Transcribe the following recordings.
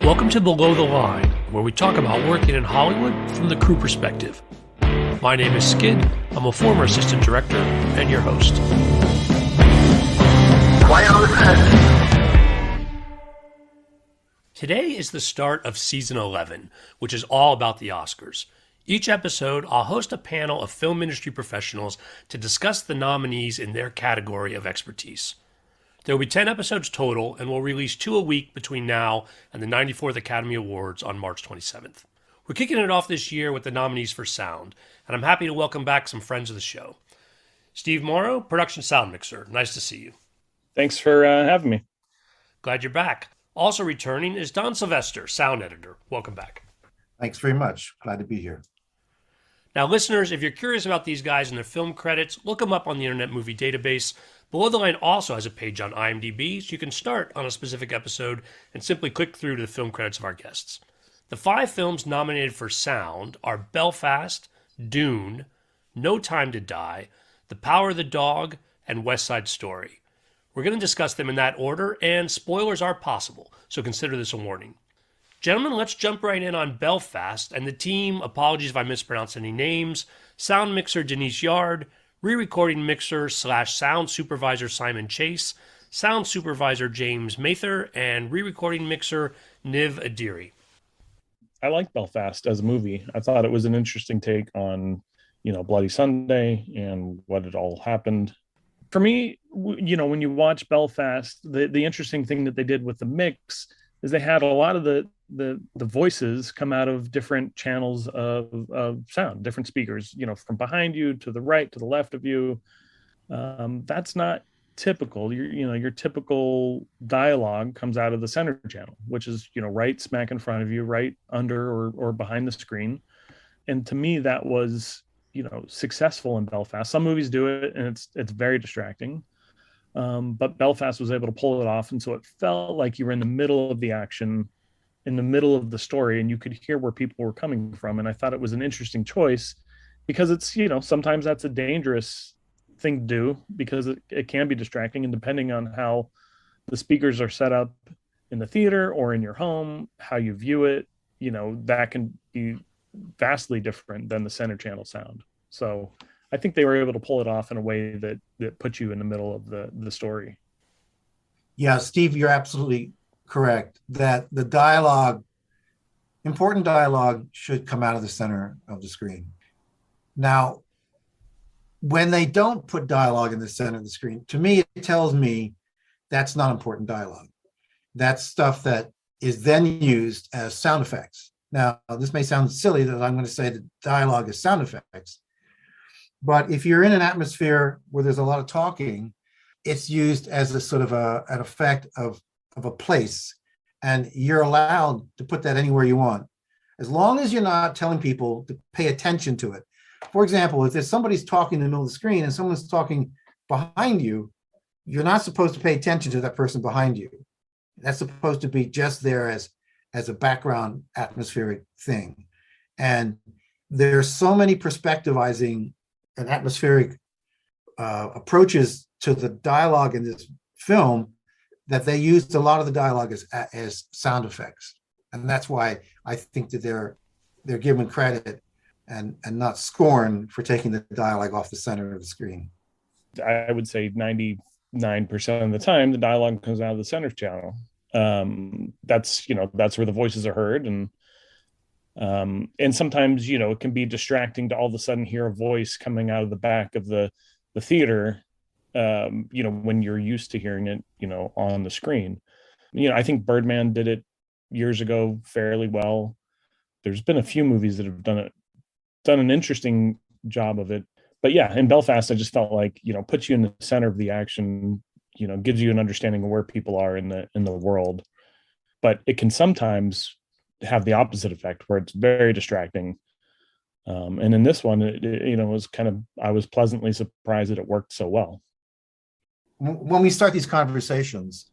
Welcome to Below the Line, where we talk about working in Hollywood from the crew perspective. My name is Skid. I'm a former assistant director and your host. Today is the start of season 11, which is all about the Oscars. Each episode, I'll host a panel of film industry professionals to discuss the nominees in their category of expertise. There will be 10 episodes total, and we'll release 2 a week between now and the 94th Academy Awards on March 27th. We're kicking it off this year with the nominees for sound, and I'm happy to welcome back some friends of the show. Steve Morrow, production sound mixer. Nice to see you. Thanks for having me. Glad you're back. Also returning is Don Sylvester, sound editor. Welcome back. Thanks very much. Glad to be here. Now, listeners, if you're curious about these guys and their film credits, look them up on the Internet Movie Database. Below the Line also has a page on IMDb, so you can start on a specific episode and simply click through to the film credits of our guests. The 5 films nominated for sound are Belfast, Dune, No Time to Die, The Power of the Dog, and West Side Story. We're going to discuss them in that order, and spoilers are possible, so consider this a warning. Gentlemen, let's jump right in on Belfast, and the team, apologies if I mispronounce any names, sound mixer Denise Yard, re-recording mixer / sound supervisor Simon Chase, sound supervisor James Mather, and re-recording mixer Niv Adiri. I liked Belfast as a movie. I thought it was an interesting take on, Bloody Sunday and what had all happened. For me, when you watch Belfast, the interesting thing that they did with the mix is they had a lot of the voices come out of different channels of sound, different speakers, from behind you to the right, to the left of you. That's not typical. Your typical dialogue comes out of the center channel, which is, right smack in front of you, right under or behind the screen. And to me, that was, successful in Belfast. Some movies do it and it's very distracting. But Belfast was able to pull it off. And so it felt like you were in the middle of the action, in the middle of the story, and you could hear where people were coming from. And I thought it was an interesting choice because it's, sometimes that's a dangerous thing to do because it can be distracting. And depending on how the speakers are set up in the theater or in your home, how you view it, that can be vastly different than the center channel sound. So I think they were able to pull it off in a way that put you in the middle of the story. Yeah, Steve, you're absolutely correct that the dialogue, important dialogue, should come out of the center of the screen. Now, when they don't put dialogue in the center of the screen, to me, it tells me that's not important dialogue. That's stuff that is then used as sound effects. Now, this may sound silly that I'm going to say that dialogue is sound effects, but if you're in an atmosphere where there's a lot of talking, it's used as a sort of an effect of a place, and you're allowed to put that anywhere you want, as long as you're not telling people to pay attention to it. For example, if there's somebody's talking in the middle of the screen and someone's talking behind you, you're not supposed to pay attention to that person behind you. That's supposed to be just there as a background atmospheric thing. And there's so many perspectivizing and atmospheric approaches to the dialogue in this film that they used a lot of the dialogue as sound effects. And that's why I think that they're given credit and not scorn for taking the dialogue off the center of the screen. I would say 99% of the time, the dialogue comes out of the center channel. That's where the voices are heard. And sometimes, it can be distracting to all of a sudden hear a voice coming out of the back of the theater, when you're used to hearing it, on the screen. I think Birdman did it years ago fairly well. There's been a few movies that have done an interesting job of it. But yeah, in Belfast, I just felt like, puts you in the center of the action, gives you an understanding of where people are in the world. But it can sometimes have the opposite effect where it's very distracting. And in this one, I was pleasantly surprised that it worked so well. When we start these conversations,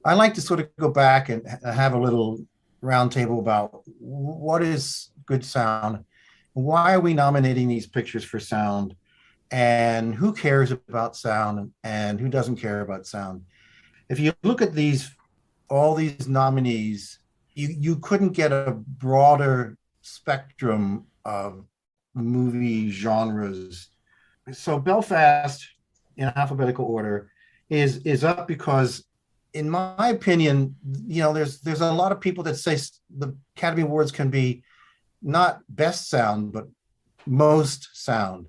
I like to sort of go back and have a little roundtable about what is good sound, why are we nominating these pictures for sound, and who cares about sound and who doesn't care about sound. If you look at all these nominees, you couldn't get a broader spectrum of movie genres. So Belfast, in alphabetical order, is up because, in my opinion, there's a lot of people that say the Academy Awards can be not best sound, but most sound.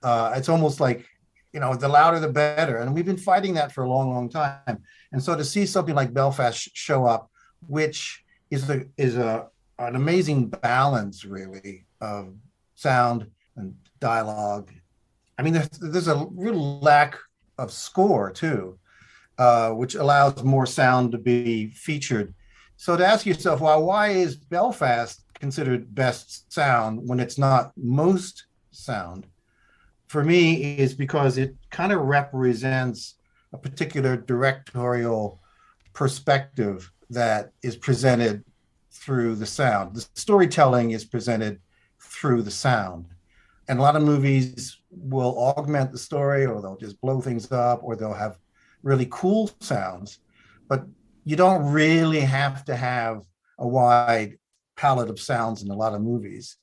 It's almost like, the louder the better, and we've been fighting that for a long, long time. And so to see something like Belfast show up, which is an amazing balance, really, of sound and dialogue. I mean, there's a real lack of score too, which allows more sound to be featured. So to ask yourself, well, why is Belfast considered best sound when it's not most sound? For me, is because it kind of represents a particular directorial perspective that is presented through the sound. The storytelling is presented through the sound. And a lot of movies will augment the story, or they'll just blow things up, or they'll have really cool sounds. But you don't really have to have a wide palette of sounds in a lot of movies,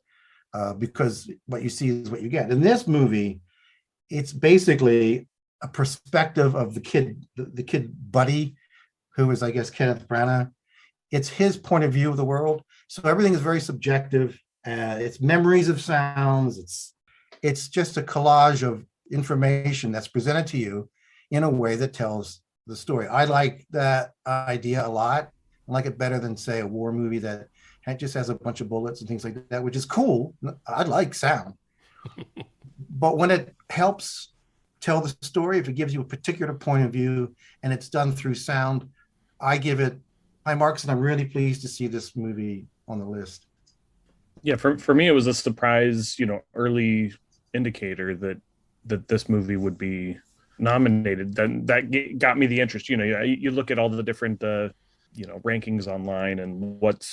because what you see is what you get. In this movie, it's basically a perspective of the kid Buddy, who is, I guess, Kenneth Branagh. It's his point of view of the world. So everything is very subjective. It's memories of sounds. It's just a collage of information that's presented to you in a way that tells the story. I like that idea a lot. I like it better than, say, a war movie that just has a bunch of bullets and things like that, which is cool. I like sound. But when it helps tell the story, if it gives you a particular point of view and it's done through sound, I give it high marks, and I'm really pleased to see this movie on the list. Yeah, for me, it was a surprise, early indicator that this movie would be nominated. Then that got me the interest. You look at all the different rankings online, and what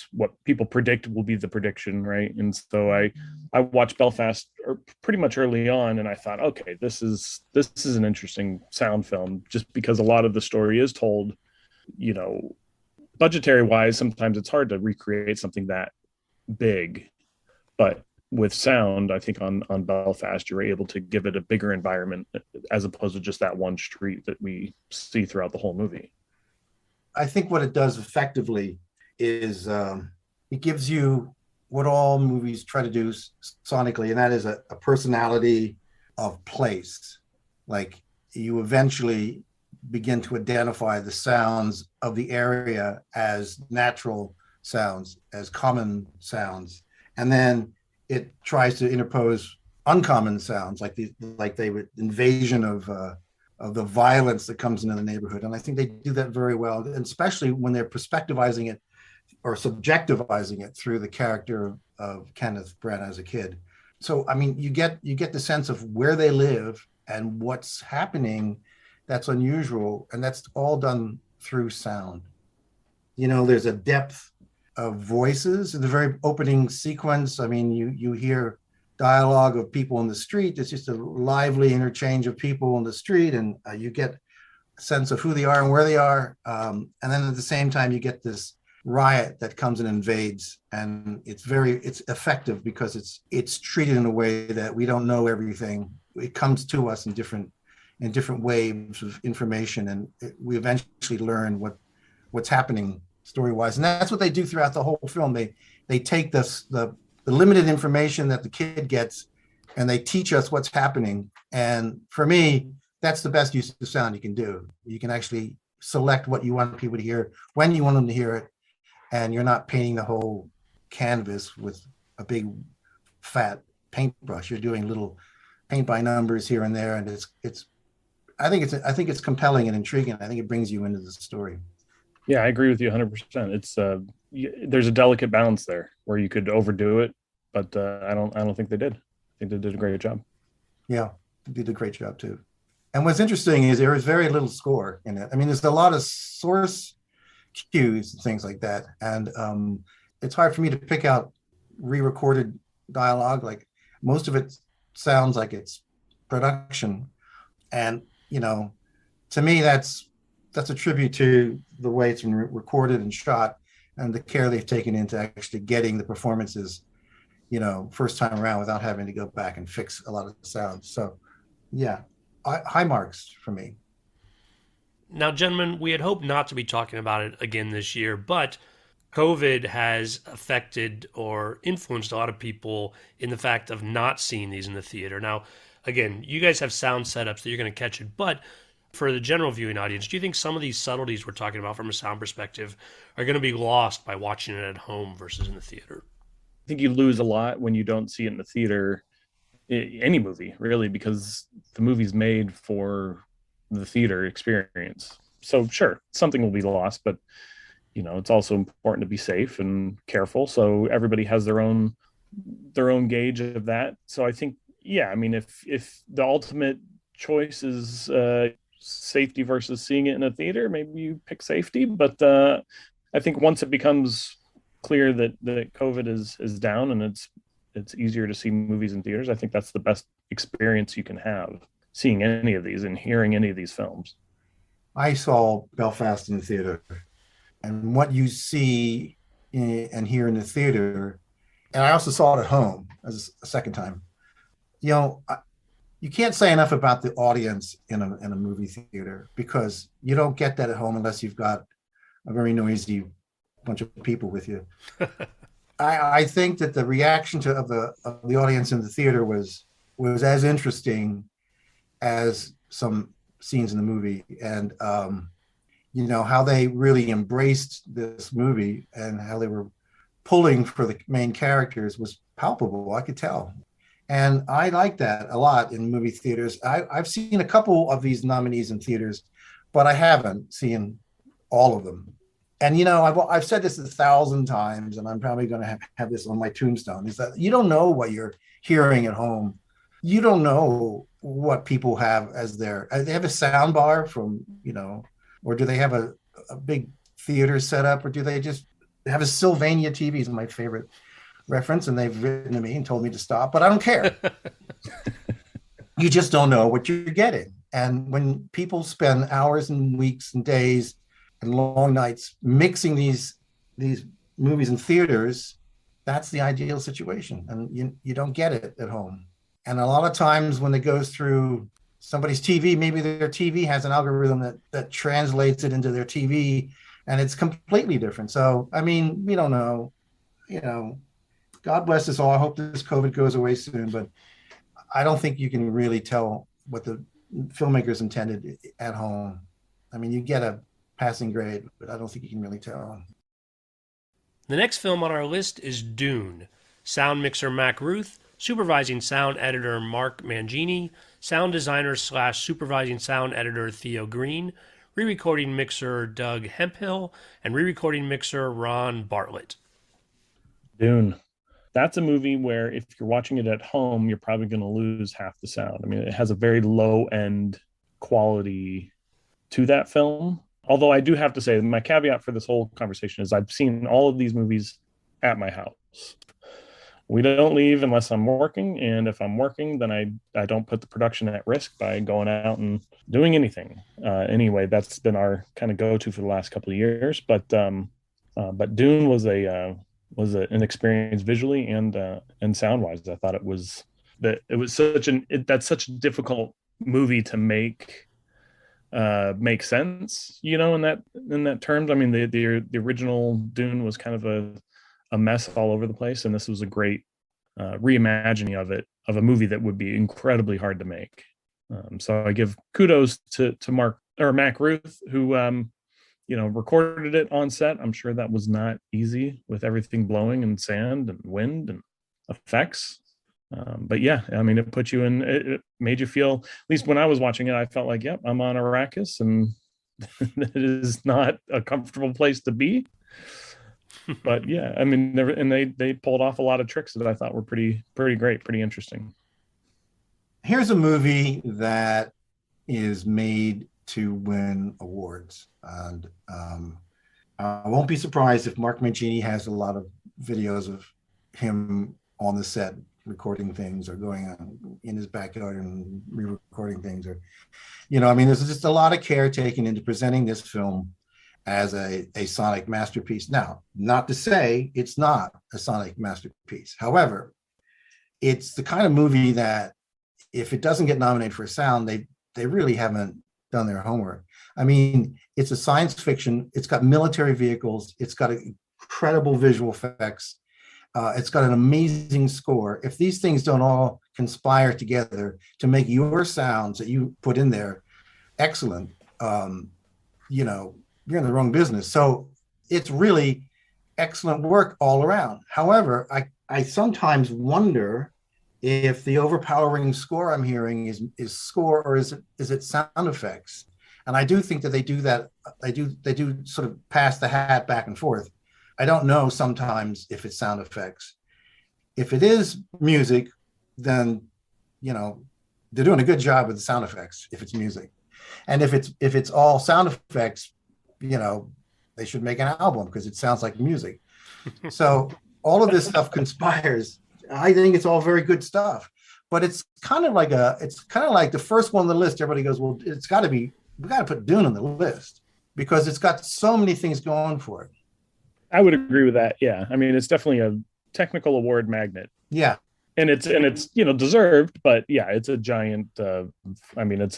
people predict will be the prediction, right? And so I watched Belfast pretty much early on, and I thought, okay, this is an interesting sound film, just because a lot of the story is told, budgetary wise. Sometimes it's hard to recreate something that big, but with sound, I think on Belfast, you're able to give it a bigger environment, as opposed to just that one street that we see throughout the whole movie. I think what it does effectively is it gives you what all movies try to do sonically, and that is a personality of place. Like, you eventually begin to identify the sounds of the area as natural sounds, as common sounds, and then it tries to interpose uncommon sounds, like the invasion of the violence that comes into the neighborhood. And I think they do that very well, and especially when they're perspectivizing it or subjectivizing it through the character of Kenneth Branagh as a kid. So, I mean, you get the sense of where they live and what's happening that's unusual, and that's all done through sound. There's a depth of voices in the very opening sequence. I mean, you hear dialogue of people in the street. It's just a lively interchange of people in the street, and you get a sense of who they are and where they are. And then at the same time, you get this riot that comes and invades, and it's effective because it's treated in a way that we don't know everything. It comes to us in different waves of information, and we eventually learn what's happening story-wise. And that's what they do throughout the whole film. They take the limited information that the kid gets, and they teach us what's happening. And for me, that's the best use of sound you can do. You can actually select what you want people to hear, when you want them to hear it, and you're not painting the whole canvas with a big fat paintbrush. You're doing little paint by numbers here and there, and I think it's compelling and intriguing. I think it brings you into the story. Yeah, I agree with you 100%. It's there's a delicate balance there where you could overdo it, but I don't think they did. I think they did a great job. Yeah, they did a great job too. And what's interesting is there is very little score in it. I mean, there's a lot of source cues and things like that, and it's hard for me to pick out re-recorded dialogue. Like, most of it sounds like it's production, and to me that's a tribute to the way it's been recorded and shot. and the care they've taken into actually getting the performances, first time around without having to go back and fix a lot of the sound. So, yeah, high marks for me. Now, gentlemen, we had hoped not to be talking about it again this year, but COVID has affected or influenced a lot of people in the fact of not seeing these in the theater. Now, again, you guys have sound setups that you're going to catch it, but for the general viewing audience, do you think some of these subtleties we're talking about from a sound perspective are going to be lost by watching it at home versus in the theater? I think you lose a lot when you don't see it in the theater, any movie really, because the movie's made for the theater experience. So sure, something will be lost, but it's also important to be safe and careful. So everybody has their own gauge of that. So I think, yeah, I mean, if the ultimate choice is safety versus seeing it in a theater, maybe you pick safety. But I think once it becomes clear that COVID is down and it's easier to see movies in theaters, I think that's the best experience you can have, seeing any of these and hearing any of these films. I saw Belfast in the theater, and what you see and hear in the theater, and I also saw it at home as a second time. You can't say enough about the audience in a movie theater, because you don't get that at home unless you've got a very noisy bunch of people with you. I think that the reaction of the audience in the theater was as interesting as some scenes in the movie, and how they really embraced this movie and how they were pulling for the main characters was palpable. I could tell. And I like that a lot in movie theaters. I've seen a couple of these nominees in theaters, but I haven't seen all of them. And, I've said this 1,000 times, and I'm probably going to have this on my tombstone, is that you don't know what you're hearing at home. You don't know what people have as they have a sound bar from, or do they have a big theater set up, or do they just have a Sylvania TV is my favorite reference, and they've written to me and told me to stop, but I don't care. You just don't know what you're getting. And when people spend hours and weeks and days and long nights mixing these movies in theaters, that's the ideal situation, and you don't get it at home. And a lot of times when it goes through somebody's TV, maybe their TV has an algorithm that translates it into their TV, and it's completely different. So, I mean, we don't know, God bless us all. I hope this COVID goes away soon, but I don't think you can really tell what the filmmakers intended at home. I mean, you get a passing grade, but I don't think you can really tell. The next film on our list is Dune. Sound mixer Mac Ruth, supervising sound editor Mark Mangini, sound designer / supervising sound editor Theo Green, re-recording mixer Doug Hemphill, and re-recording mixer Ron Bartlett. Dune. That's a movie where if you're watching it at home, you're probably going to lose half the sound. I mean, it has a very low end quality to that film. Although I do have to say, my caveat for this whole conversation is I've seen all of these movies at my house. We don't leave unless I'm working. And if I'm working, then I don't put the production at risk by going out and doing anything. Anyway, that's been our kind of go-to for the last couple of years. But Dune was an experience visually and sound-wise. I thought that's such a difficult movie to make sense, in that terms. I mean, the original Dune was kind of a mess all over the place, and this was a great reimagining of a movie that would be incredibly hard to make. So I give kudos to Mac Ruth, who recorded it on set. I'm sure that was not easy with everything blowing and sand and wind and effects. But yeah, I mean, it made you feel, at least when I was watching it, I felt like, yep, I'm on Arrakis, and it is not a comfortable place to be. But yeah, I mean, they pulled off a lot of tricks that I thought were pretty great, pretty interesting. Here's a movie that is made to win awards, and I won't be surprised if Mark Mangini has a lot of videos of him on the set recording things, or going on in his backyard and re-recording things, or I mean, there's just a lot of care taken into presenting this film. as a sonic masterpiece. Now, not to say it's not a sonic masterpiece. However, it's the kind of movie that if it doesn't get nominated for sound, they really haven't done their homework. I mean, it's a science fiction. It's got military vehicles. It's got incredible visual effects. It's got an amazing score. If these things don't all conspire together to make your sounds that you put in there excellent, you know, you're in the wrong business. So it's really excellent work all around. However, I sometimes wonder if the overpowering score I'm hearing is score or is it sound effects. And I do think that they do that. They do sort of pass the hat back and forth. I don't know sometimes if it's sound effects. If it is music, then, you know, they're doing a good job with the sound effects if it's music. And if it's all sound effects, you know, they should make an album because it sounds like music. So all of this stuff conspires. I think it's all very good stuff, but it's kind of like the first one on the list. Everybody goes, well, we got to put Dune on the list because it's got so many things going for it. I would agree with that. Yeah. I mean, it's definitely a technical award magnet. Yeah. And it's, you know, deserved, but yeah, it's a giant, I mean, that's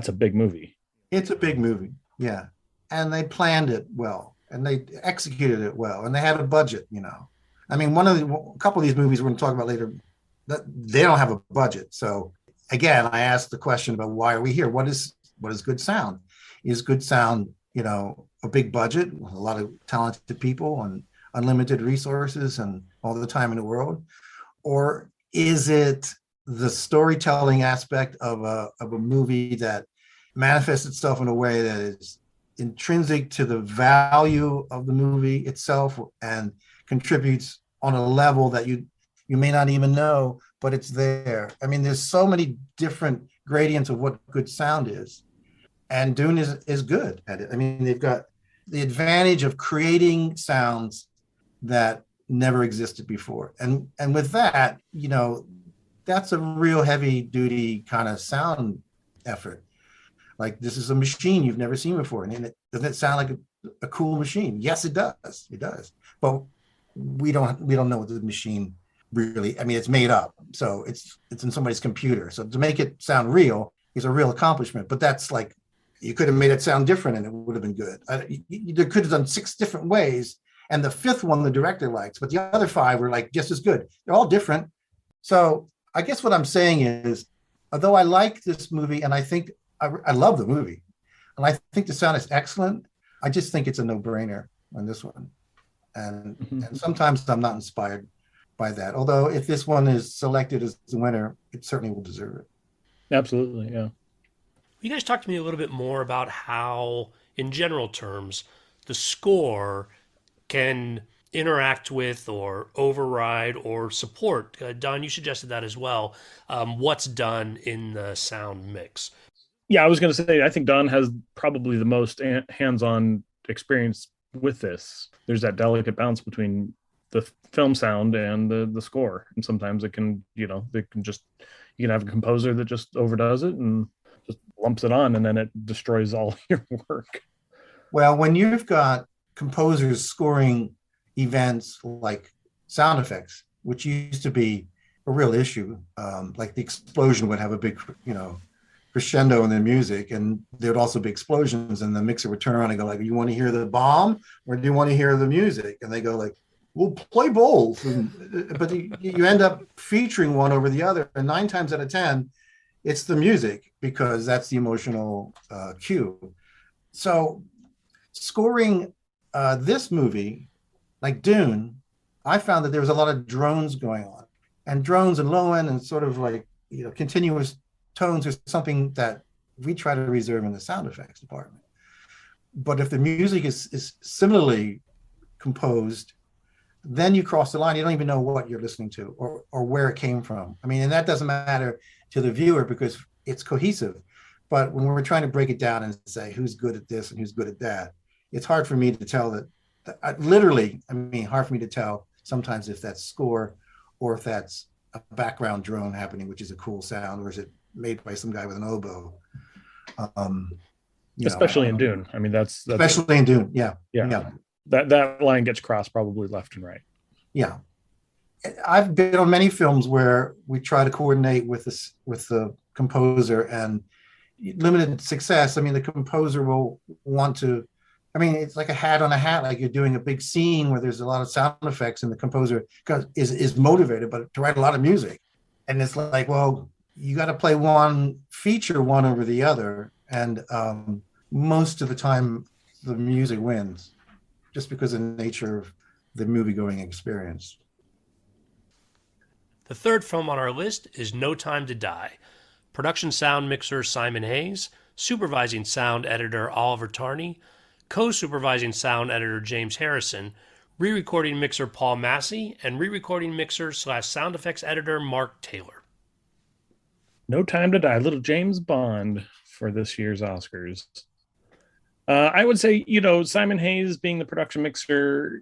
a big movie. It's a big movie. Yeah. And they planned it well and they executed it well and they had a budget, you know. I mean, a couple of these movies we're going to talk about later, they don't have a budget. So again, I asked the question about why are we here? What is good sound? Is good sound, you know, a big budget, a lot of talented people and unlimited resources and all the time in the world? Or is it the storytelling aspect of a movie that manifests itself in a way that is intrinsic to the value of the movie itself and contributes on a level that you may not even know, but it's there. I mean, there's so many different gradients of what good sound is. And Dune is good at it. I mean, they've got the advantage of creating sounds that never existed before. And with that, you know, that's a real heavy duty kind of sound effort. Like, this is a machine you've never seen before. And doesn't it sound like a cool machine? Yes, it does. It does. But we don't know what the machine really, I mean, it's made up. So it's in somebody's computer. So to make it sound real is a real accomplishment. But that's like, you could have made it sound different and it would have been good. They could have done 6 different ways. And the 5th one the director likes, but the other 5 were like just as good. They're all different. So I guess what I'm saying is, although I like this movie and I think I love the movie and I think the sound is excellent, I just think it's a no-brainer on this one. And sometimes I'm not inspired by that. Although if this one is selected as the winner, it certainly will deserve it. Absolutely, yeah. You guys talk to me a little bit more about how, in general terms, the score can interact with or override or support. Don, you suggested that as well. What's done in the sound mix? Yeah, I was going to say, I think Don has probably the most hands-on experience with this. There's that delicate balance between the film sound and the score. And sometimes it can, you know, you can have a composer that just overdoes it and just lumps it on, and then it destroys all your work. Well, when you've got composers scoring events like sound effects, which used to be a real issue, like the explosion would have a big, you know, crescendo in the music, and there'd also be explosions, and the mixer would turn around and go like, you want to hear the bomb or do you want to hear the music? And they go like, we'll play both. But you end up featuring one over the other, and 9 times out of 10 it's the music, because that's the emotional cue. So scoring this movie, like Dune, I found that there was a lot of drones going on, and drones and low end and sort of like, you know, continuous tones are something that we try to reserve in the sound effects department. But if the music is similarly composed, then you cross the line. You don't even know what you're listening to or where it came from. I mean, and that doesn't matter to the viewer because it's cohesive. But when we're trying to break it down and say who's good at this and who's good at that, it's hard for me to tell hard for me to tell sometimes if that's score or if that's a background drone happening, which is a cool sound, or is it made by some guy with an oboe. especially in Dune. I mean, that's especially in Dune. Yeah. Yeah. That line gets crossed probably left and right. Yeah. I've been on many films where we try to coordinate with the composer, and limited success. I mean, the composer will want to. I mean, it's like a hat on a hat. Like you're doing a big scene where there's a lot of sound effects, and the composer is motivated, but to write a lot of music, and it's like, well, you got to play feature one over the other, and most of the time, the music wins, just because of the nature of the movie-going experience. The third film on our list is No Time to Die. Production sound mixer Simon Hayes, supervising sound editor Oliver Tarney, co-supervising sound editor James Harrison, re-recording mixer Paul Massey, and re-recording mixer / sound effects editor Mark Taylor. No Time to Die, little James Bond for this year's Oscars. I would say, Simon Hayes being the production mixer,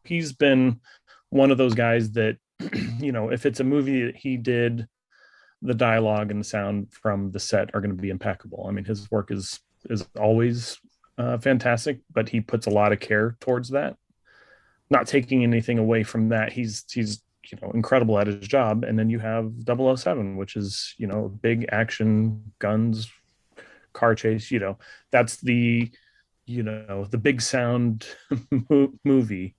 he's been one of those guys that, if it's a movie that he did, the dialogue and the sound from the set are going to be impeccable. I mean, his work is always fantastic, but he puts a lot of care towards that. Not taking anything away from that, he's incredible at his job. And then you have 007, which is big action, guns, car chase. That's the big sound movie.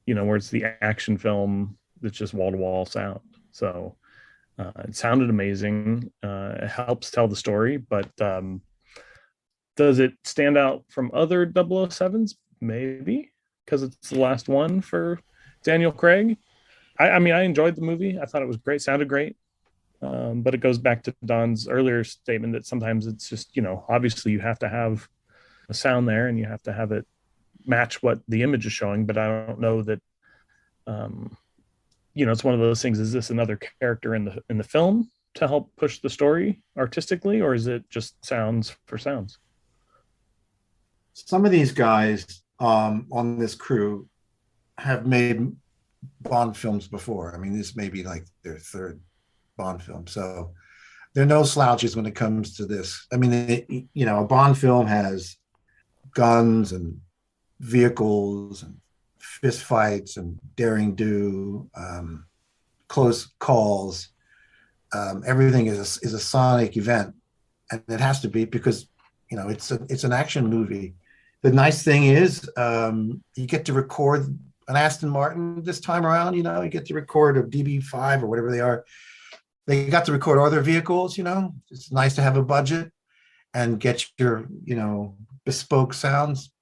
Where it's the action film that's just wall-to-wall sound. So it sounded amazing. It helps tell the story, but does it stand out from other 007s? Maybe, because it's the last one for Daniel Craig. I mean, I enjoyed the movie. I thought it was great, sounded great. But it goes back to Don's earlier statement that sometimes it's just, obviously you have to have a sound there and you have to have it match what the image is showing. But I don't know that, it's one of those things. Is this another character in the film to help push the story artistically, or is it just sounds for sounds? Some of these guys on this crew have made Bond films before. I mean, this may be like their third Bond film. So they're no slouches when it comes to this. I mean, a Bond film has guns and vehicles and fist fights and daring do, close calls. Everything is a sonic event, and it has to be because it's an action movie. The nice thing is you get to record an Aston Martin this time around. You get to record a DB5 or whatever they are. They got to record other vehicles. It's nice to have a budget and get your bespoke sounds.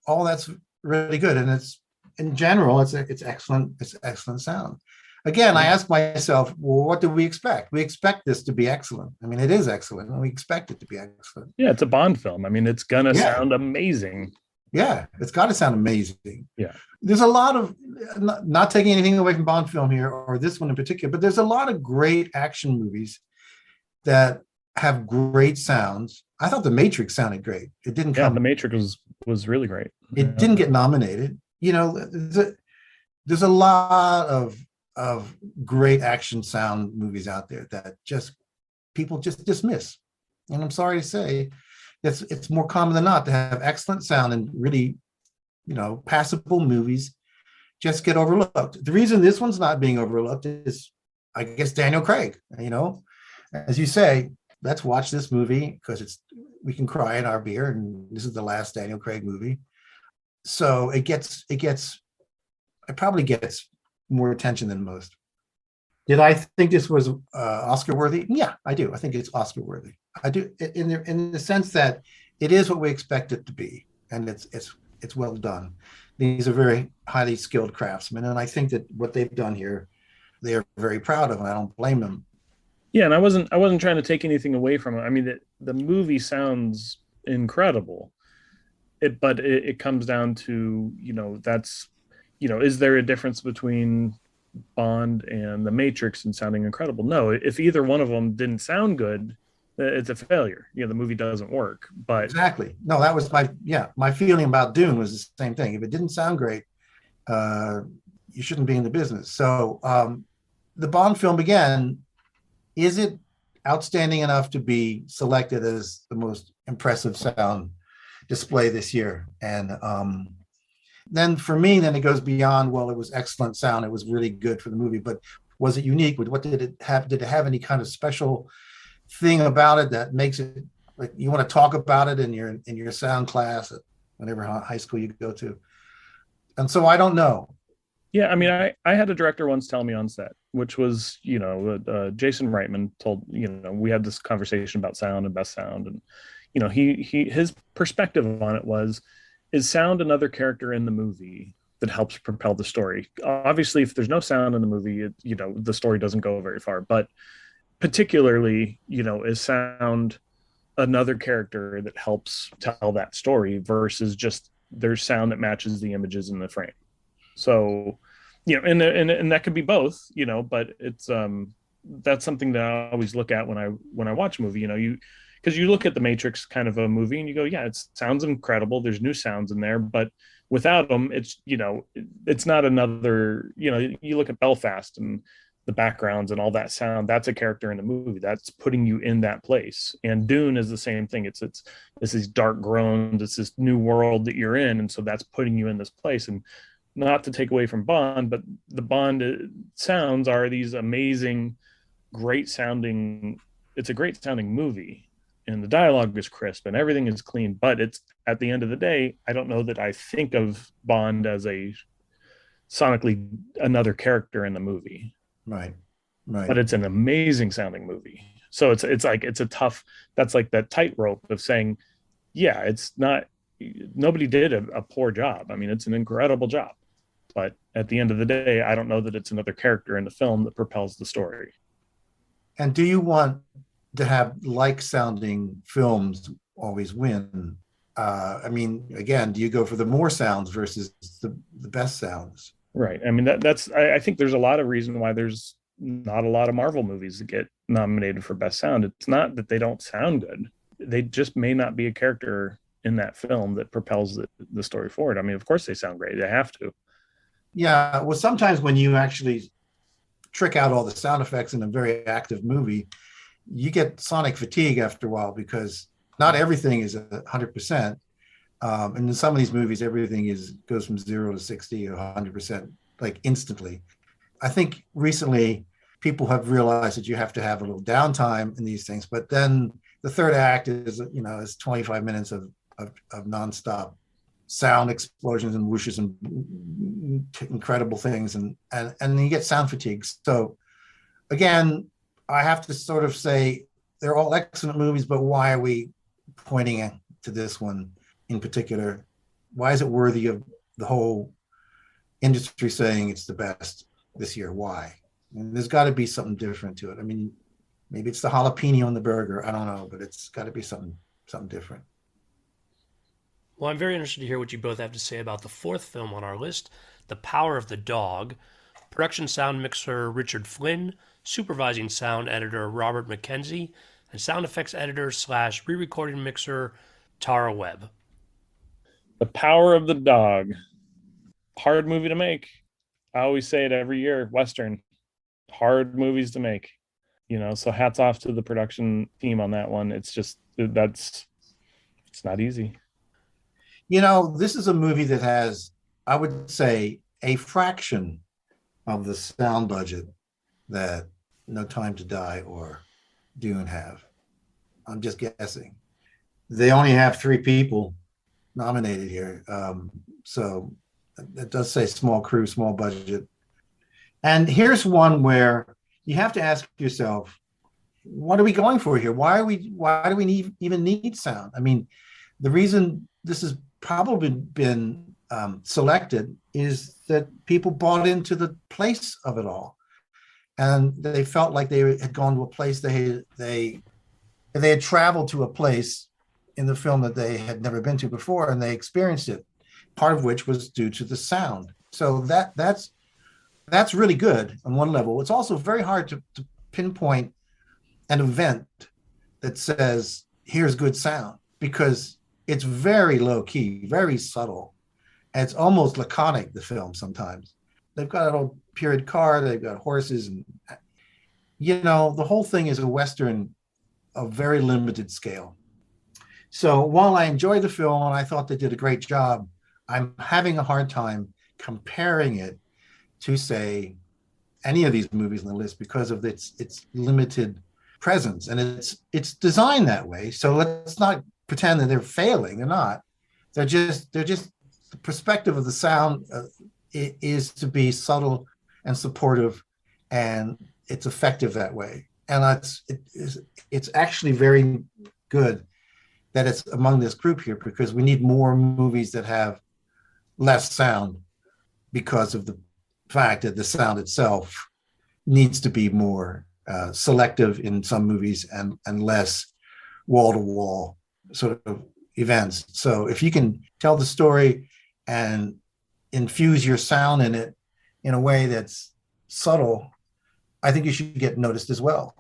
All that's really good, and it's in general it's excellent. It's excellent sound. Again, I ask myself, well, what do we expect? We expect this to be excellent. I mean, it is excellent, and we expect it to be excellent. Yeah, it's a Bond film. I mean, it's gonna sound amazing. Yeah, it's got to sound amazing. Yeah, there's a lot of not taking anything away from Bond film here, or this one in particular, but there's a lot of great action movies that have great sounds. I thought The Matrix sounded great. It didn't come. The Matrix was really great. It didn't get nominated. There's a lot of great action sound movies out there that people just dismiss. And I'm sorry to say, it's more common than not to have excellent sound and really, passable movies just get overlooked. The reason this one's not being overlooked is, I guess, Daniel Craig. As you say, let's watch this movie because we can cry in our beer, and this is the last Daniel Craig movie. So it probably gets more attention than most. Did I think this was Oscar worthy? Yeah, I do. I think it's Oscar worthy. I do, in the sense that it is what we expect it to be, and it's well done. These are very highly skilled craftsmen, and I think that what they've done here, they are very proud of, and I don't blame them. Yeah, and I wasn't trying to take anything away from it. I mean, the movie sounds incredible. But it comes down to, that's, is there a difference between Bond and The Matrix and sounding incredible? No, if either one of them didn't sound good, it's a failure. The movie doesn't work. But exactly. No, that was my feeling about Dune was the same thing. If it didn't sound great, you shouldn't be in the business. So the Bond film, again, is it outstanding enough to be selected as the most impressive sound display this year. And then for me, then it goes beyond, well, it was excellent sound. It was really good for the movie, but was it unique? What did it have? Did it have any kind of special thing about it that makes it like you want to talk about it in your sound class at whatever high school you go to? And so I don't know. Yeah, I mean, I had a director once tell me on set, which was, Jason Reitman told, we had this conversation about sound and best sound. And, his perspective on it was, is sound another character in the movie that helps propel the story? Obviously, if there's no sound in the movie, the story doesn't go very far. But particularly, is sound another character that helps tell that story versus just there's sound that matches the images in the frame? So, and that could be both, but it's that's something that I always look at when I watch a movie. Because you look at the Matrix kind of a movie and you go, yeah, it sounds incredible. There's new sounds in there, but without them, it's not another. You look at Belfast and the backgrounds and all that sound. That's a character in the movie. That's putting you in that place. And Dune is the same thing. It's these dark groans. It's this new world that you're in, and so that's putting you in this place. And not to take away from Bond, but the Bond sounds are these amazing, great sounding. It's a great sounding movie, and the dialogue is crisp and everything is clean. But it's at the end of the day, I don't know that I think of Bond as a sonically another character in the movie. Right. But it's an amazing sounding movie. So it's a tough. That's like that tightrope of saying, yeah, it's not. Nobody did a poor job. I mean, it's an incredible job. But at the end of the day, I don't know that it's another character in the film that propels the story. And do you want to have like sounding films always win? I mean, again, do you go for the more sounds versus the best sounds? Right. I mean, I think there's a lot of reason why there's not a lot of Marvel movies that get nominated for best sound. It's not that they don't sound good. They just may not be a character in that film that propels the story forward. I mean, of course they sound great. They have to. Yeah. Well, sometimes when you actually trick out all the sound effects in a very active movie, you get sonic fatigue after a while because not everything is 100%. And in some of these movies, everything goes from 0 to 60 or 100%, like instantly. I think recently people have realized that you have to have a little downtime in these things, but then the third act is 25 minutes of nonstop sound explosions and whooshes and incredible things, and then you get sound fatigue. So again, I have to sort of say they're all excellent movies, but why are we pointing to this one in particular? Why is it worthy of the whole industry saying it's the best this year? Why? And there's got to be something different to it. I mean, maybe it's the jalapeno on the burger. I don't know, but it's got to be something different. Well, I'm very interested to hear what you both have to say about the fourth film on our list, The Power of the Dog. Production sound mixer Richard Flynn, supervising sound editor Robert McKenzie, and sound effects editor / re-recording mixer Tara Webb. The Power of the Dog. Hard movie to make. I always say it every year. Western. Hard movies to make. So hats off to the production team on that one. It's not easy. This is a movie that has, I would say, a fraction of the sound budget that No Time to Die or Dune have. I'm just guessing. They only have 3 people nominated here. So it does say small crew, small budget. And here's one where you have to ask yourself, what are we going for here? Why do we even need sound? I mean, the reason this has probably been selected is that people bought into the place of it all. And they felt like they had gone to a place, they had traveled to a place in the film that they had never been to before, and they experienced it, part of which was due to the sound. So that's really good on one level. It's also very hard to pinpoint an event that says, here's good sound, because it's very low key, very subtle. And it's almost laconic, the film sometimes. They've got an old period car, they've got horses, and the whole thing is a Western of very limited scale. So while I enjoyed the film and I thought they did a great job, I'm having a hard time comparing it to, say, any of these movies on the list because of its limited presence, and it's designed that way. So let's not pretend that they're failing. They're not. They're just the perspective of the sound is to be subtle and supportive, and it's effective that way. And it's actually very good that it's among this group here because we need more movies that have less sound because of the fact that the sound itself needs to be more selective in some movies and less wall to wall sort of events. So if you can tell the story and infuse your sound in it in a way that's subtle, I think you should get noticed as well,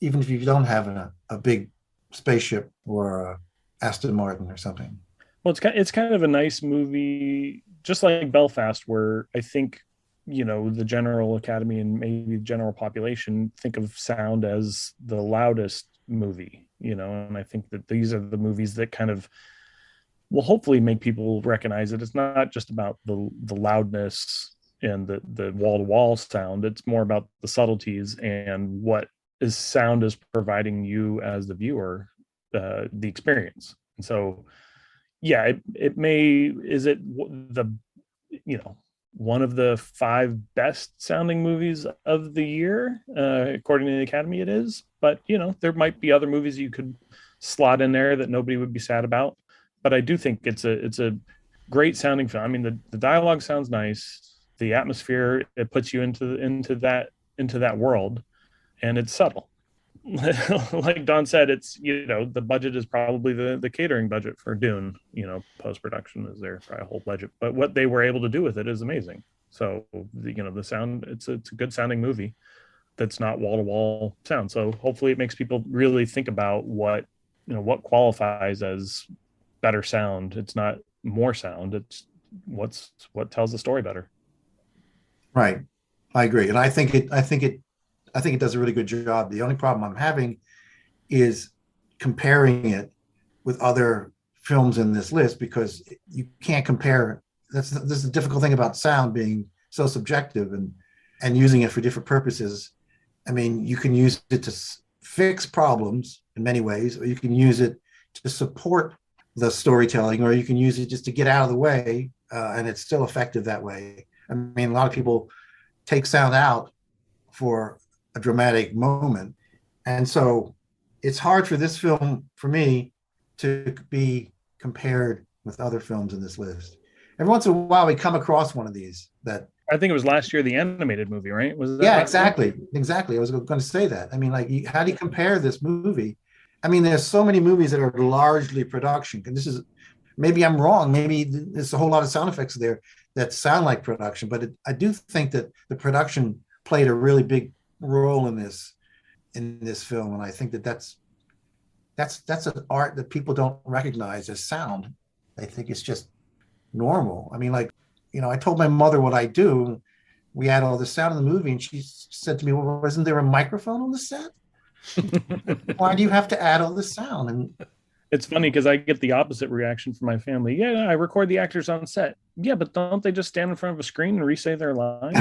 even if you don't have a big spaceship or a Aston Martin or something. Well, it's kind of a nice movie, just like Belfast, where I think the general academy and maybe the general population think of sound as the loudest movie, and I think that these are the movies that kind of will hopefully make people recognize that it's not just about the loudness and the wall to wall sound. It's more about the subtleties and what is sound is providing you as the viewer, the experience. And so, yeah, it may, is it the, one of the 5 best sounding movies of the year, according to the Academy, it is. But there might be other movies you could slot in there that nobody would be sad about. But I do think it's a great sounding film. I mean, the dialogue sounds nice, the atmosphere, it puts you into that world, and it's subtle. Like Don said, it's the budget is probably the catering budget for Dune. Post production is their whole budget, but what they were able to do with it is amazing. So the sound, it's a good sounding movie that's not wall to wall sound. So hopefully it makes people really think about what qualifies as better sound. It's not more sound. It's what tells the story better. Right, I agree, and I think it does a really good job. The only problem I'm having is comparing it with other films in this list because you can't compare. This is the difficult thing about sound being so subjective and using it for different purposes. I mean, you can use it to fix problems in many ways, or you can use it to support the storytelling, or you can use it just to get out of the way, and it's still effective that way. I mean, a lot of people take sound out for a dramatic moment. And so it's hard for this film, for me, to be compared with other films in this list. Every once in a while, we come across one of these that. I think it was last year, the animated movie, right? Was that? Yeah, exactly. Year? Exactly. I was going to say that. I mean, like, how do you compare this movie? I mean, there's so many movies that are largely production. And this is, maybe I'm wrong. Maybe there's a whole lot of sound effects there that sound like production. But I do think that the production played a really big role in this film, and I think that's an art that people don't recognize as sound. They think it's just normal. I mean, like, I told my mother what I do. We had all the sound in the movie, and she said to me, "Well, wasn't there a microphone on the set? Why do you have to add all this sound?" And it's funny because I get the opposite reaction from my family. Yeah, I record the actors on set. Yeah, but don't they just stand in front of a screen and re-say their lines?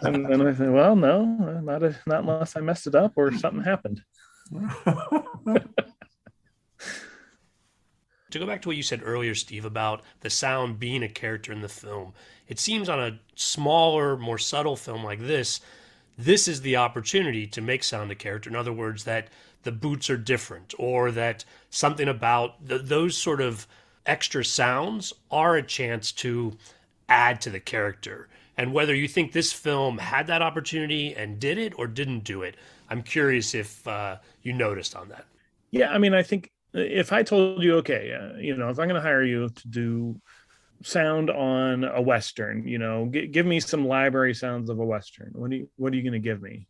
And then I think, well, no, not unless I messed it up or something happened. To go back to what you said earlier, Steve, about the sound being a character in the film, it seems on a smaller, more subtle film like this is the opportunity to make sound a character. In other words, that the boots are different, or that something about those sort of extra sounds are a chance to add to the character. And whether you think this film had that opportunity and did it or didn't do it, I'm curious if you noticed on that. Yeah, I mean, I think if I told you, okay, if I'm going to hire you to do sound on a Western, give me some library sounds of a Western. What are you going to give me?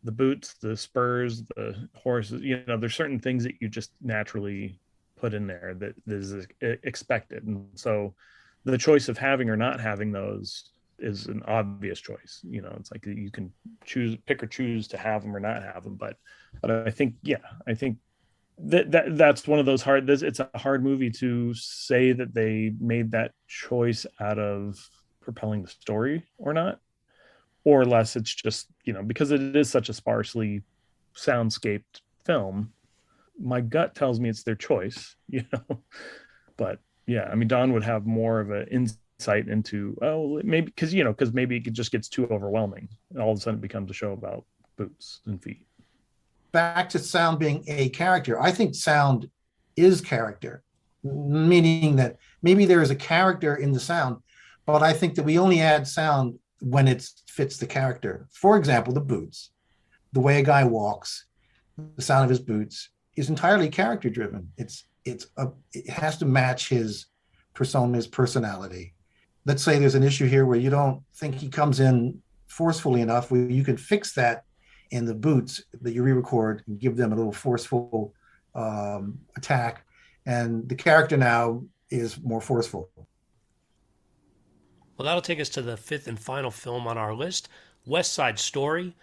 The boots, the spurs, the horses, there's certain things that you just naturally put in there that is expected. And so the choice of having or not having those is an obvious choice. It's like you can pick or choose to have them or not have them. But I think That's one of those hard. It's a hard movie to say that they made that choice out of propelling the story or not, or less it's just, because it is such a sparsely soundscaped film. My gut tells me it's their choice, but yeah, I mean, Don would have more of an insight into, maybe because maybe it just gets too overwhelming and all of a sudden it becomes a show about boots and feet. Back to sound being a character. I think sound is character, meaning that maybe there is a character in the sound, but I think that we only add sound when it fits the character. For example, the boots, the way a guy walks, the sound of his boots is entirely character driven. It has to match his persona, his personality. Let's say there's an issue here where you don't think he comes in forcefully enough, where you can fix that in the boots that you re-record and give them a little forceful attack, and the character now is more forceful. Well, that'll take us to the fifth and final film on our list, West Side Story.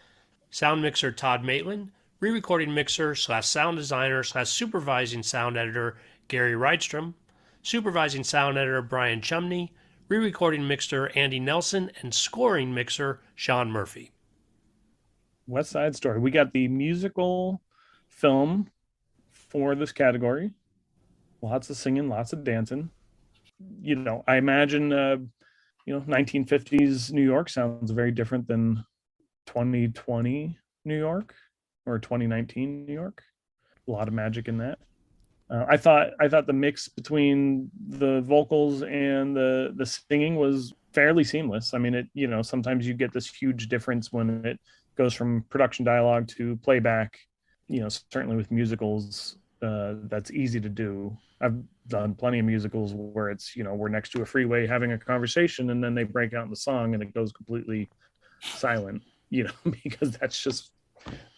Sound mixer Todd Maitland, re-recording mixer / sound designer / supervising sound editor Gary Rydstrom, supervising sound editor Brian Chumney, re-recording mixer Andy Nelson, and scoring mixer Sean Murphy. West Side Story. We got the musical film for this category. Lots of singing, lots of dancing. I imagine 1950s New York sounds very different than 2020 New York or 2019 New York. A lot of magic in that. I thought the mix between the vocals and the singing was fairly seamless. I mean, sometimes you get this huge difference when it goes from production dialogue to playback. Certainly with musicals, that's easy to do. I've done plenty of musicals where it's, we're next to a freeway having a conversation and then they break out in the song and it goes completely silent, because that's just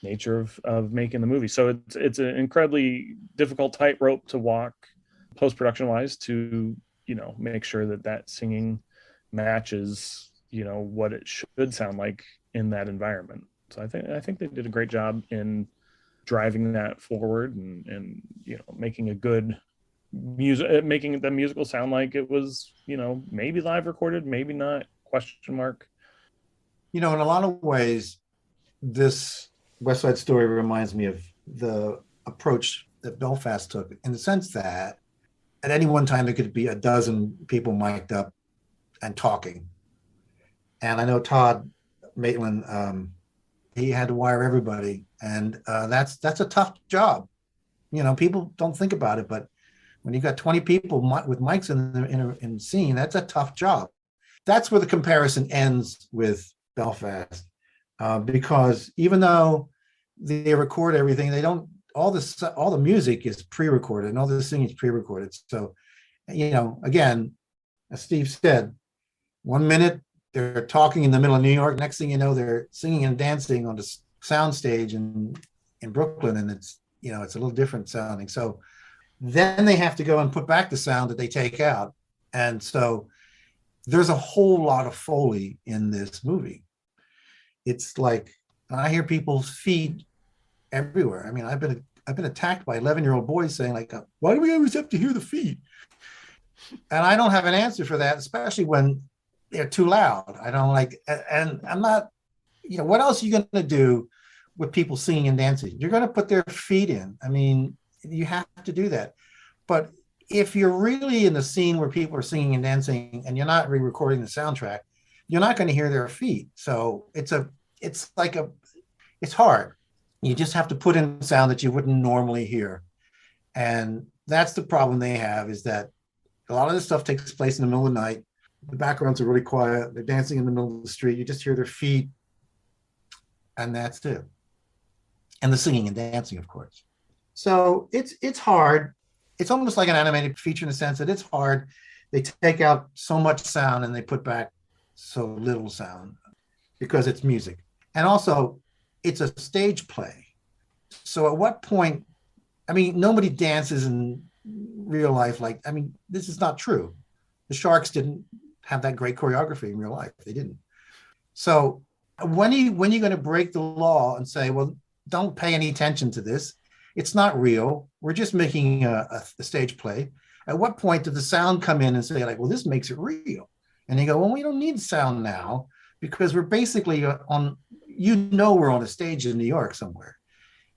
nature of making the movie. So it's an incredibly difficult tightrope to walk post-production wise to, make sure that singing matches, what it should sound like in that environment. So I think they did a great job in driving that forward and making a good music, making the musical sound like it was, maybe live recorded, maybe not, question mark. In a lot of ways, this West Side Story reminds me of the approach that Belfast took, in the sense that at any one time there could be a dozen people mic'd up and talking. And I know Todd Maitland, he had to wire everybody, and that's a tough job. People don't think about it, but when you got 20 people with mics in scene, that's a tough job. That's where the comparison ends with Belfast, because even though they record everything, they don't. All the music is pre-recorded, and all the singing is pre-recorded. So, again, as Steve said, 1 minute they're talking in the middle of New York. Next thing you know, they're singing and dancing on the soundstage in Brooklyn, and it's a little different sounding. So then they have to go and put back the sound that they take out, and so there's a whole lot of Foley in this movie. It's like I hear people's feet everywhere. I mean, I've been attacked by 11-year-old boys saying, like, why do we always have to hear the feet? And I don't have an answer for that, especially when they're too loud. I don't like, and I'm not, what else are you going to do with people singing and dancing? You're going to put their feet in. I mean, you have to do that. But if you're really in the scene where people are singing and dancing and you're not re-recording the soundtrack, you're not going to hear their feet. So it's hard. You just have to put in sound that you wouldn't normally hear. And that's the problem they have, is that a lot of this stuff takes place in the middle of the night. The backgrounds are really quiet. They're dancing in the middle of the street. You just hear their feet, and that's it. And the singing and dancing, of course. So it's hard. It's almost like an animated feature in the sense that it's hard. They take out so much sound and they put back so little sound because it's music. And also, it's a stage play. So at what point, nobody dances in real life. This is not true. The Sharks didn't have that great choreography in real life. They didn't. So when are you going to break the law and say, well, don't pay any attention to this? It's not real. We're just making a stage play. At what point did the sound come in and say, like, well, this makes it real? And they go, well, we don't need sound now because we're basically on, we're on a stage in New York somewhere.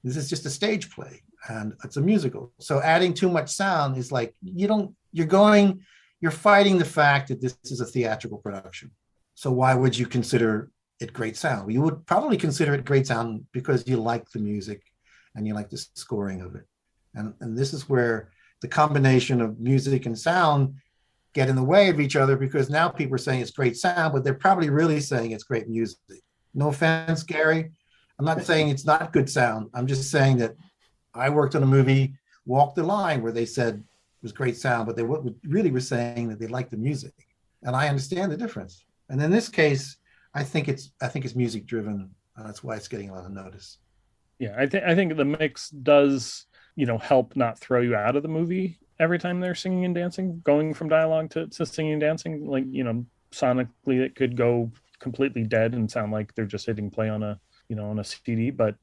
This is just a stage play and it's a musical. So adding too much sound is like, you're fighting the fact that this is a theatrical production. So why would you consider it great sound? You would probably consider it great sound because you like the music and you like the scoring of it. And this is where the combination of music and sound get in the way of each other, because now people are saying it's great sound, but they're probably really saying it's great music. No offense, Gary. I'm not saying it's not good sound. I'm just saying that I worked on a movie, Walk the Line, where they said it was great sound, but they really were saying that they liked the music. And I understand the difference. And in this case, I think it's music driven. That's why it's getting a lot of notice. Yeah, I think the mix does, help not throw you out of the movie every time they're singing and dancing, going from dialogue to singing and dancing. Like, sonically it could go completely dead and sound like they're just hitting play on a CD, but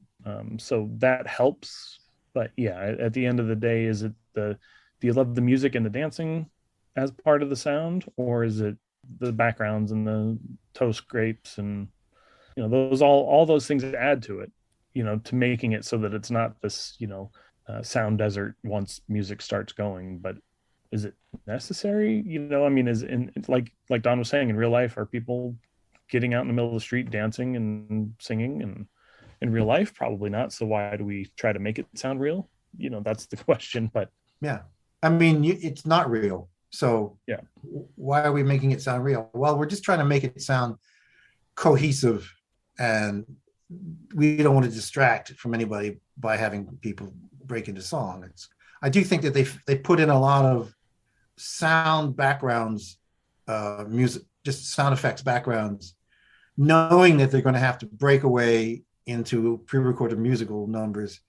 so that helps. But yeah, at the end of the day, is it do you love the music and the dancing as part of the sound, or is it the backgrounds and the toe scrapes and those all those things that add to it, to making it so that it's not this sound desert once music starts going? But is it necessary? I mean, is in like Don was saying, in real life, are people getting out in the middle of the street dancing and singing? And in real life, probably not. So why do we try to make it sound real? That's the question. But yeah, I mean, it's not real. So yeah, why are we making it sound real? Well, we're just trying to make it sound cohesive, and we don't want to distract from anybody by having people break into song. I do think that they put in a lot of sound backgrounds, music, just sound effects backgrounds, knowing that they're going to have to break away into pre-recorded musical numbers,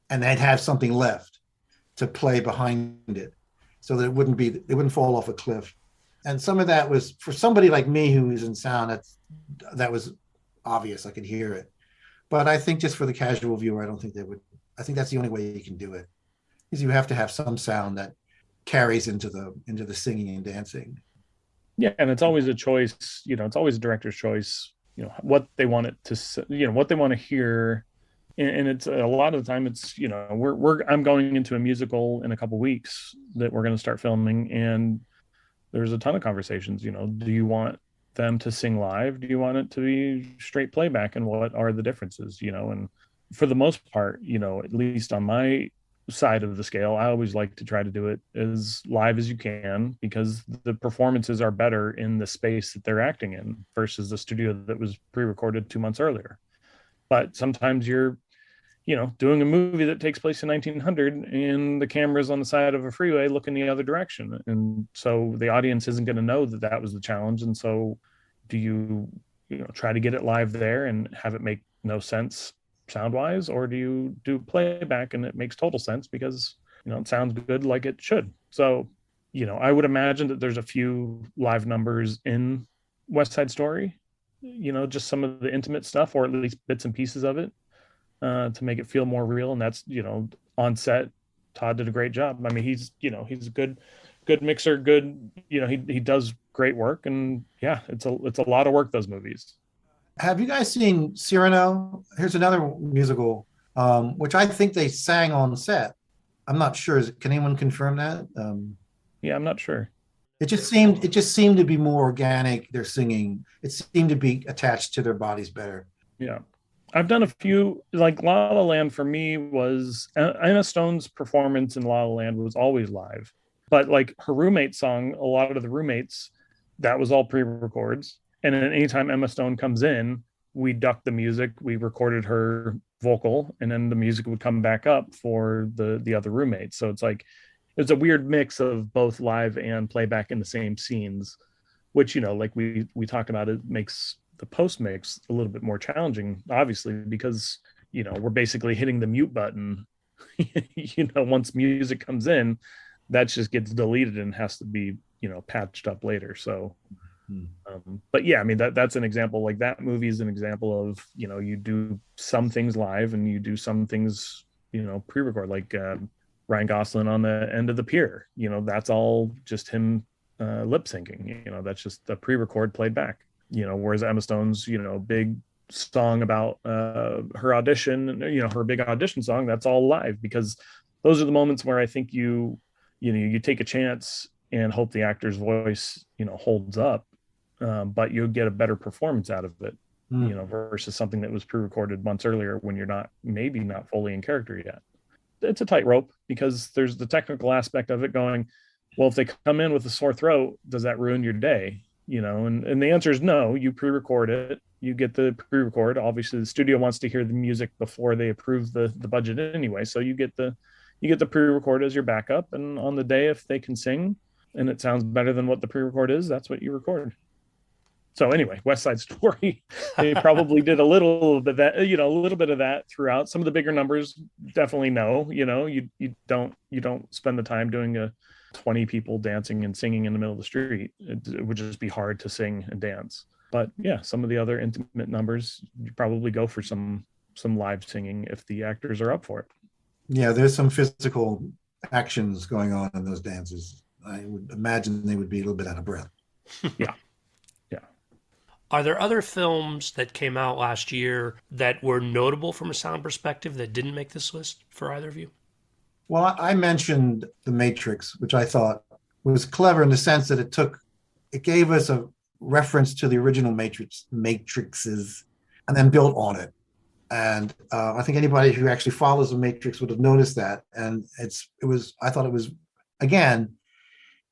and they'd have something left to play behind it, so that it wouldn't fall off a cliff. And some of that was, for somebody like me who is in sound, that was obvious. I could hear it. But I think just for the casual viewer, I don't think they would. I think that's the only way you can do it, is you have to have some sound that carries into the singing and dancing. Yeah, and it's always a choice. It's always a director's choice. What they want it to, what they want to hear. And it's a lot of the time it's, I'm going into a musical in a couple weeks that we're going to start filming, and there's a ton of conversations. Do you want them to sing live? Do you want it to be straight playback? And what are the differences? And for the most part, at least on my side of the scale, I always like to try to do it as live as you can, because the performances are better in the space that they're acting in versus the studio that was pre-recorded 2 months earlier. But sometimes you're, doing a movie that takes place in 1900 and the camera's on the side of a freeway looking the other direction. And so the audience isn't going to know that was the challenge. And so do you, try to get it live there and have it make no sense sound wise, or do you do playback and it makes total sense because, it sounds good like it should? So, I would imagine that there's a few live numbers in West Side Story, just some of the intimate stuff, or at least bits and pieces of it, to make it feel more real. And that's, on set, Todd did a great job. I mean, he's a good mixer, good, he does great work. And yeah, it's a lot of work, those movies. Have you guys seen Cyrano? Here's another musical, which I think they sang on set. I'm not sure. Can anyone confirm that? Yeah, I'm not sure. It just seemed to be more organic. Their singing, it seemed to be attached to their bodies better. Yeah. I've done a few, like La La Land for me was, Emma Stone's performance in La La Land was always live. But like her roommate song, a lot of the roommates, that was all pre-records. And then anytime Emma Stone comes in, we ducked the music, we recorded her vocal, and then the music would come back up for the other roommates. So it's a weird mix of both live and playback in the same scenes, which, like we talked about, it makes the post mix a little bit more challenging, obviously, because, we're basically hitting the mute button, once music comes in, that just gets deleted and has to be, patched up later. So, but yeah, I mean, that's an example. Like that movie is an example of, you do some things live and you do some things pre-record, like Ryan Gosling on the end of the pier. That's all just him lip syncing. That's just the pre-record played back. Whereas Emma Stone's, big song about her audition, her big audition song, that's all live, because those are the moments where I think you take a chance and hope the actor's voice, holds up, but you'll get a better performance out of it, versus something that was pre-recorded months earlier when you're maybe not fully in character yet. It's a tightrope, because there's the technical aspect of it going, well, if they come in with a sore throat, does that ruin your day? And the answer is no. You pre-record it, you get the pre-record. Obviously the studio wants to hear the music before they approve the budget anyway. So you get the pre-record as your backup. And on the day, if they can sing and it sounds better than what the pre-record is, that's what you record. So anyway, West Side Story, they probably did a little bit of that throughout. Some of the bigger numbers, definitely no. You don't spend the time doing a 20 people dancing and singing in the middle of the street. It would just be hard to sing and dance. But yeah, some of the other intimate numbers, you probably go for some live singing if the actors are up for it. Yeah, there's some physical actions going on in those dances. I would imagine they would be a little bit out of breath. Yeah. Are there other films that came out last year that were notable from a sound perspective that didn't make this list for either of you? Well, I mentioned The Matrix, which I thought was clever in the sense that it gave us a reference to the original Matrixes and then built on it. And I think anybody who actually follows The Matrix would have noticed that. And I thought it was, again,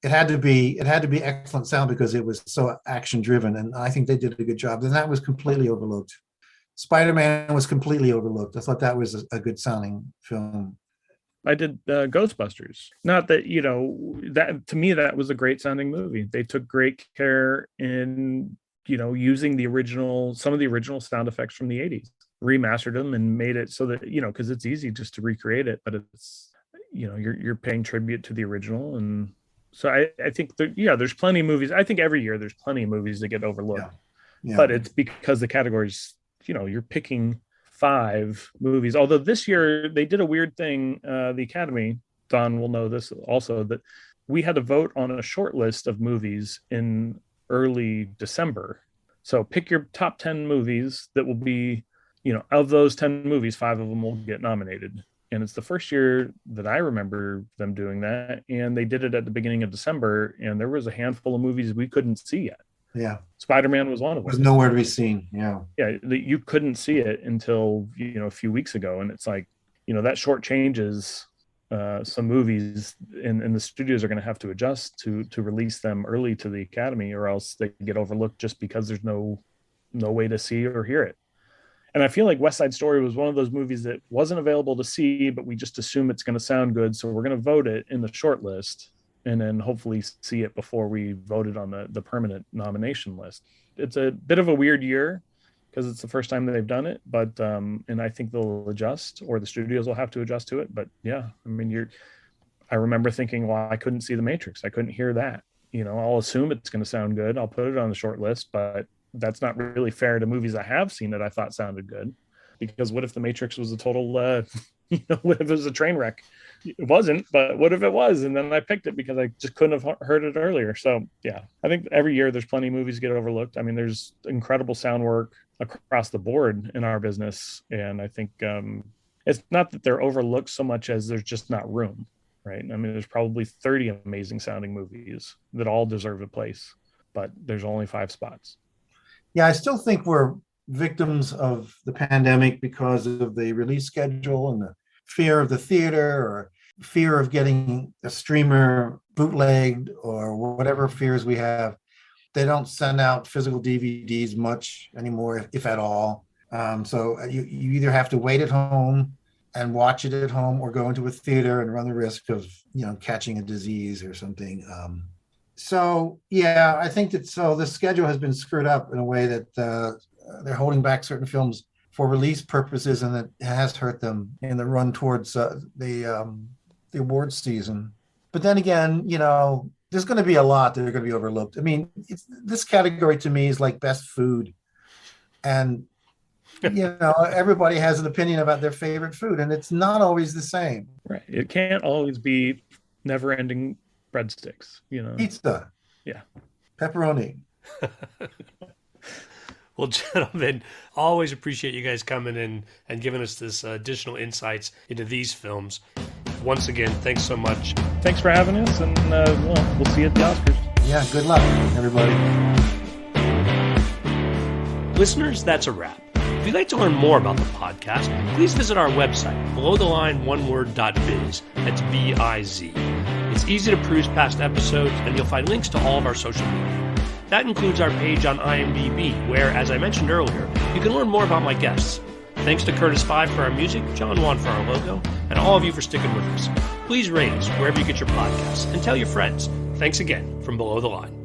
it had to be excellent sound because it was so action driven. And I think they did a good job. And that was completely overlooked. Spider-Man was completely overlooked. I thought that was a good sounding film. I did Ghostbusters. Not that, that to me, that was a great sounding movie. They took great care in, using some of the original sound effects from the 80s, remastered them and made it so that, because it's easy just to recreate it, but it's, you're paying tribute to the original. And so I think there's plenty of movies. I think every year there's plenty of movies that get overlooked, but it's because the categories, you're picking 5 movies. Although this year they did a weird thing. The Academy, Don will know this also, that we had to vote on a short list of movies in early December. So pick your top 10 movies that will be, of those 10 movies, 5 of them will get nominated. And it's the first year that I remember them doing that. And they did it at the beginning of December. And there was a handful of movies we couldn't see yet. Yeah. Spider-Man was one of them. It was nowhere to be seen. Yeah. Yeah. You couldn't see it until, a few weeks ago. And it's like, that short changes some movies, and the studios are going to have to adjust to release them early to the Academy, or else they get overlooked just because there's no way to see or hear it. And I feel like West Side Story was one of those movies that wasn't available to see, but we just assume it's going to sound good. So we're going to vote it in the short list and then hopefully see it before we voted on the permanent nomination list. It's a bit of a weird year because it's the first time that they've done it, but and I think they'll adjust, or the studios will have to adjust to it. But yeah, I mean, I remember thinking, well, I couldn't see The Matrix. I couldn't hear that. I'll assume it's going to sound good. I'll put it on the short list, but that's not really fair to movies I have seen that I thought sounded good. Because what if The Matrix was a total, what if it was a train wreck? It wasn't, but what if it was? And then I picked it because I just couldn't have heard it earlier. So yeah, I think every year there's plenty of movies get overlooked. I mean, there's incredible sound work across the board in our business. And I think it's not that they're overlooked so much as there's just not room, right? I mean, there's probably 30 amazing sounding movies that all deserve a place, but there's only 5 spots. Yeah, I still think we're victims of the pandemic because of the release schedule and the fear of the theater, or fear of getting a streamer bootlegged, or whatever fears we have. They don't send out physical DVDs much anymore, if at all. So you either have to wait at home and watch it at home, or go into a theater and run the risk of catching a disease or something. So yeah, I think that the schedule has been screwed up in a way that they're holding back certain films for release purposes, and it has hurt them in the run towards the awards season. But then again, there's going to be a lot that are going to be overlooked. I mean, this category to me is like best food, and everybody has an opinion about their favorite food, and it's not always the same. Right. It can't always be never-ending breadsticks, Pizza. Yeah. Pepperoni. Well, gentlemen, always appreciate you guys coming in and giving us this additional insights into these films. Once again, thanks so much. Thanks for having us, and we'll see you at the Oscars. Yeah, good luck, everybody. Listeners, that's a wrap. If you'd like to learn more about the podcast, please visit our website, belowtheline.biz. That's B-I-Z. It's easy to peruse past episodes, and you'll find links to all of our social media. That includes our page on IMDb, where, as I mentioned earlier, you can learn more about my guests. Thanks to Curtis Five for our music, John Wan for our logo, and all of you for sticking with us. Please rate us wherever you get your podcasts, and tell your friends. Thanks again from Below the Line.